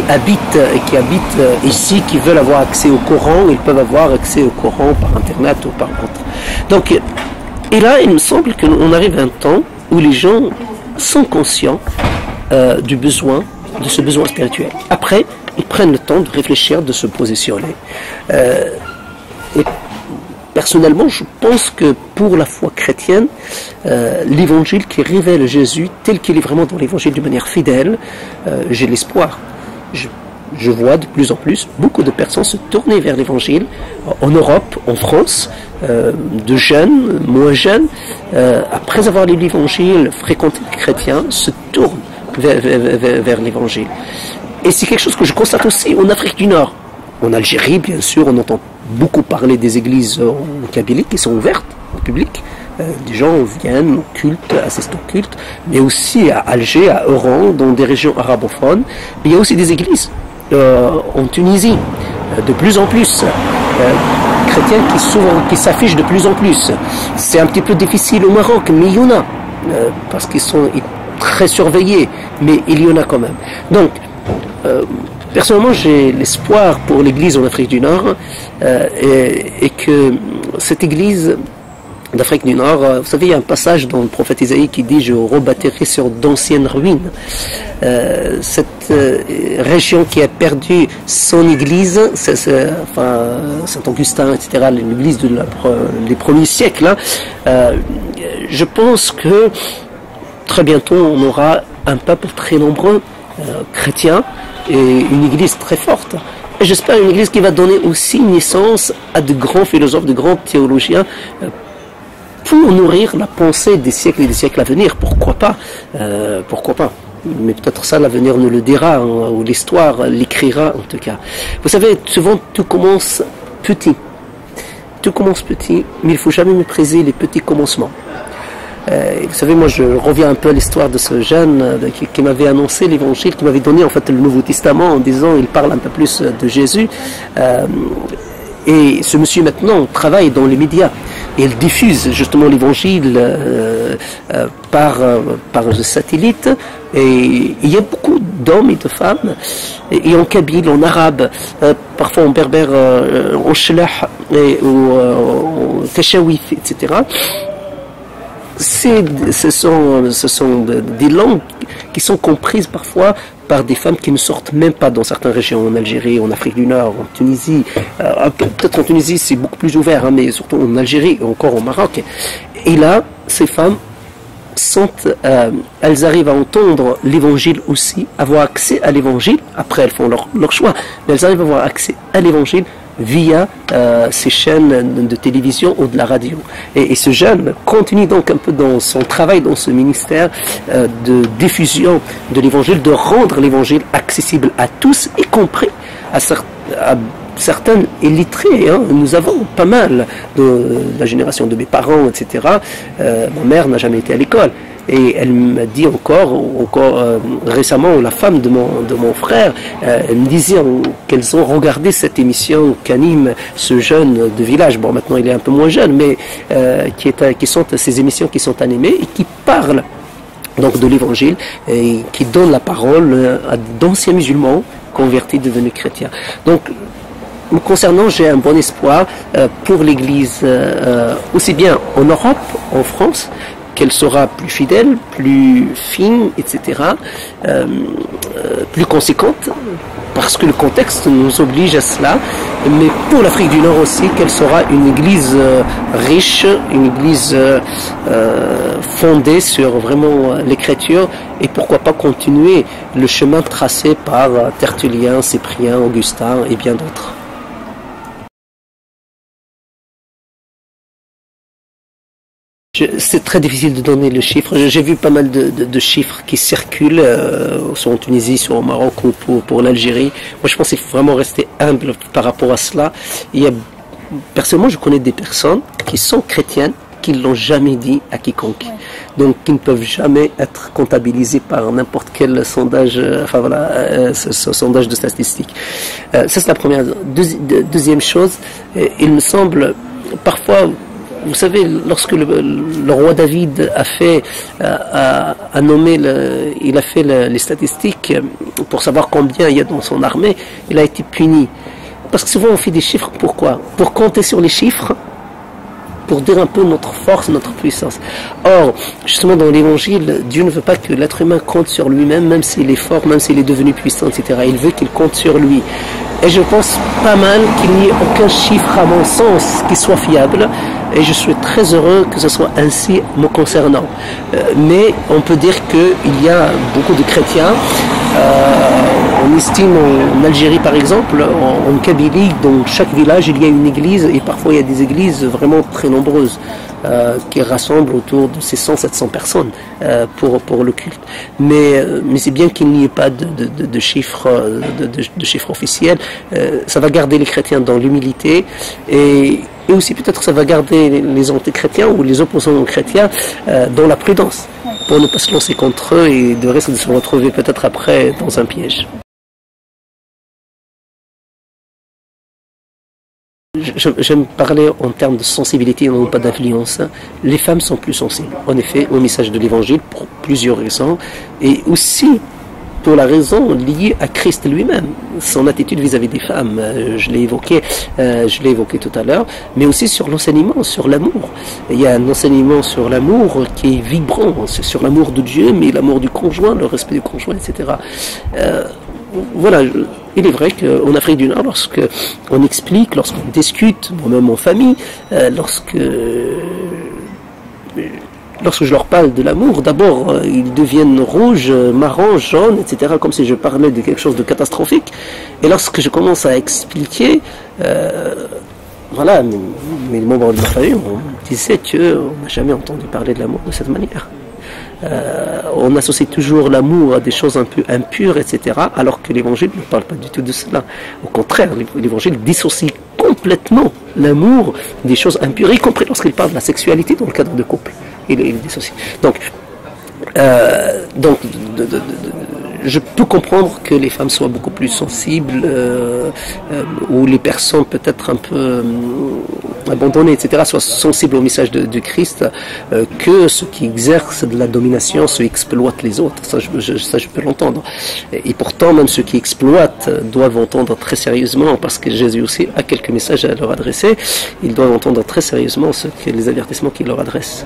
habitent ici, qui veulent avoir accès au Coran. Ils peuvent avoir accès au Coran par Internet ou par autre. Donc, et là, il me semble qu'on arrive à un temps où les gens sont conscients de ce besoin spirituel. Après, ils prennent le temps de réfléchir, de se positionner. Et personnellement, je pense que pour la foi chrétienne, l'évangile qui révèle Jésus tel qu'il est vraiment dans l'évangile d'une manière fidèle, j'ai l'espoir. Je vois de plus en plus beaucoup de personnes se tourner vers l'évangile en Europe, en France, de jeunes, moins jeunes, après avoir lu l'évangile, fréquenté les chrétiens, se tournent vers l'évangile. Et c'est quelque chose que je constate aussi en Afrique du Nord. En Algérie, bien sûr, on entend beaucoup parler des églises en kabylie qui sont ouvertes au public. Des gens viennent au culte, assistent au culte, mais aussi à Alger, à Oran, dans des régions arabophones. Mais il y a aussi des églises en Tunisie, de plus en plus chrétiens qui s'affichent de plus en plus. C'est un petit peu difficile au Maroc, mais il y en a, parce qu'ils sont très surveillés, mais il y en a quand même. Donc, personnellement, j'ai l'espoir pour l'Église en Afrique du Nord et que cette Église d'Afrique du Nord, vous savez, il y a un passage dans le prophète Isaïe qui dit « Je rebâtirai sur d'anciennes ruines ». Cette région qui a perdu son église, Saint-Augustin, etc., l'église des premiers siècles, je pense que très bientôt on aura un peuple très nombreux, chrétien, et une église très forte. Et j'espère une église qui va donner aussi naissance à de grands philosophes, de grands théologiens, pour nourrir la pensée des siècles et des siècles à venir. Pourquoi pas? Pourquoi pas? Mais peut-être ça, l'avenir nous le dira, ou l'histoire l'écrira en tout cas. Vous savez, souvent tout commence petit. Tout commence petit, mais il ne faut jamais mépriser les petits commencements. Vous savez, moi je reviens un peu à l'histoire de ce jeune qui m'avait annoncé l'évangile, qui m'avait donné en fait le Nouveau Testament en disant il parle un peu plus de Jésus. Et ce monsieur maintenant travaille dans les médias et il diffuse justement l'évangile par satellite, et il y a beaucoup d'hommes et de femmes, et en kabyle, en arabe, parfois en berbère, en shlah, en tachawif, etc. Ce sont des langues qui sont comprises parfois par des femmes qui ne sortent même pas dans certaines régions, en Algérie, en Afrique du Nord, en Tunisie. Peut-être en Tunisie c'est beaucoup plus ouvert, mais surtout en Algérie et encore au Maroc. Et là, ces femmes elles arrivent à entendre l'évangile aussi, avoir accès à l'évangile. Après, elles font leur choix, mais elles arrivent à avoir accès à l'évangile via ces chaînes de télévision ou de la radio. Et ce jeune continue donc un peu dans son travail, dans ce ministère de diffusion de l'évangile, de rendre l'évangile accessible à tous, y compris à certaines illettrées. Nous avons pas mal de la génération de mes parents, etc. Ma mère n'a jamais été à l'école. Et elle m'a dit encore récemment, la femme de mon frère, elle me disait qu'elles ont regardé cette émission qu'anime ce jeune de village. Bon, maintenant il est un peu moins jeune, mais qui sont ces émissions qui sont animées et qui parlent donc de l'évangile et qui donnent la parole à d'anciens musulmans convertis, devenus chrétiens. Donc, me concernant, j'ai un bon espoir pour l'Église, aussi bien en Europe, en France, qu'elle sera plus fidèle, plus fine, etc., plus conséquente, parce que le contexte nous oblige à cela, mais pour l'Afrique du Nord aussi, qu'elle sera une église riche, une église fondée sur vraiment l'écriture, et pourquoi pas continuer le chemin tracé par Tertullien, Cyprien, Augustin et bien d'autres. C'est très difficile de donner le chiffre. J'ai vu pas mal de chiffres qui circulent, soit en Tunisie, soit au Maroc ou pour l'Algérie. Moi, je pense qu'il faut vraiment rester humble par rapport à cela. Personnellement, je connais des personnes qui sont chrétiennes, qui ne l'ont jamais dit à quiconque. Donc, qui ne peuvent jamais être comptabilisés par n'importe quel sondage, ce sondage de statistiques. Ça, c'est la première. Deuxième chose, il me semble, parfois, vous savez, lorsque le roi David a nommé les statistiques pour savoir combien il y a dans son armée, il a été puni. Parce que souvent on fait des chiffres, pourquoi? Pour compter sur les chiffres, pour dire un peu notre force, notre puissance. Or, justement dans l'évangile, Dieu ne veut pas que l'être humain compte sur lui-même, même s'il est fort, même s'il est devenu puissant, etc. Il veut qu'il compte sur lui. Et je pense pas mal qu'il n'y ait aucun chiffre, à mon sens, qui soit fiable. Et je suis très heureux que ce soit ainsi me concernant. Mais on peut dire qu'il y a beaucoup de chrétiens. On estime en Algérie par exemple, en Kabylie, dans chaque village il y a une église, et parfois il y a des églises vraiment très nombreuses qui rassemblent autour de ces 100-700 personnes pour le culte. Mais c'est bien qu'il n'y ait pas de chiffres officiels. Ça va garder les chrétiens dans l'humilité, et aussi peut-être ça va garder les anti-chrétiens ou les opposants aux chrétiens dans la prudence, pour ne pas se lancer contre eux et de risque de se retrouver peut-être après dans un piège. J'aime parler en termes de sensibilité et non pas d'influence. Les femmes sont plus sensibles, en effet, au message de l'Évangile pour plusieurs raisons, et aussi pour la raison liée à Christ lui-même, son attitude vis-à-vis des femmes. Je l'ai évoqué tout à l'heure, mais aussi sur l'enseignement, sur l'amour. Il y a un enseignement sur l'amour qui est vibrant, c'est sur l'amour de Dieu, mais l'amour du conjoint, le respect du conjoint, etc. Voilà, il est vrai qu'en Afrique du Nord, lorsqu'on explique, lorsqu'on discute, moi-même en famille, lorsque je leur parle de l'amour, d'abord ils deviennent rouges, marrons, jaunes, etc., comme si je parlais de quelque chose de catastrophique. Et lorsque je commence à expliquer, voilà, mes membres de ma famille on disait qu'on n'a jamais entendu parler de l'amour de cette manière. On associe toujours l'amour à des choses un peu impures, etc., alors que l'Évangile ne parle pas du tout de cela. Au contraire, l'Évangile dissocie complètement l'amour des choses impures, y compris lorsqu'il parle de la sexualité dans le cadre de couple. Il dissocie. Donc, je peux comprendre que les femmes soient beaucoup plus sensibles, ou les personnes peut-être un peu abandonnées, etc., soient sensibles au message de Christ, que ceux qui exercent de la domination, ceux qui exploitent les autres. Ça, je peux l'entendre. Et pourtant, même ceux qui exploitent doivent entendre très sérieusement, parce que Jésus aussi a quelques messages à leur adresser, ils doivent entendre très sérieusement les avertissements qu'il leur adresse.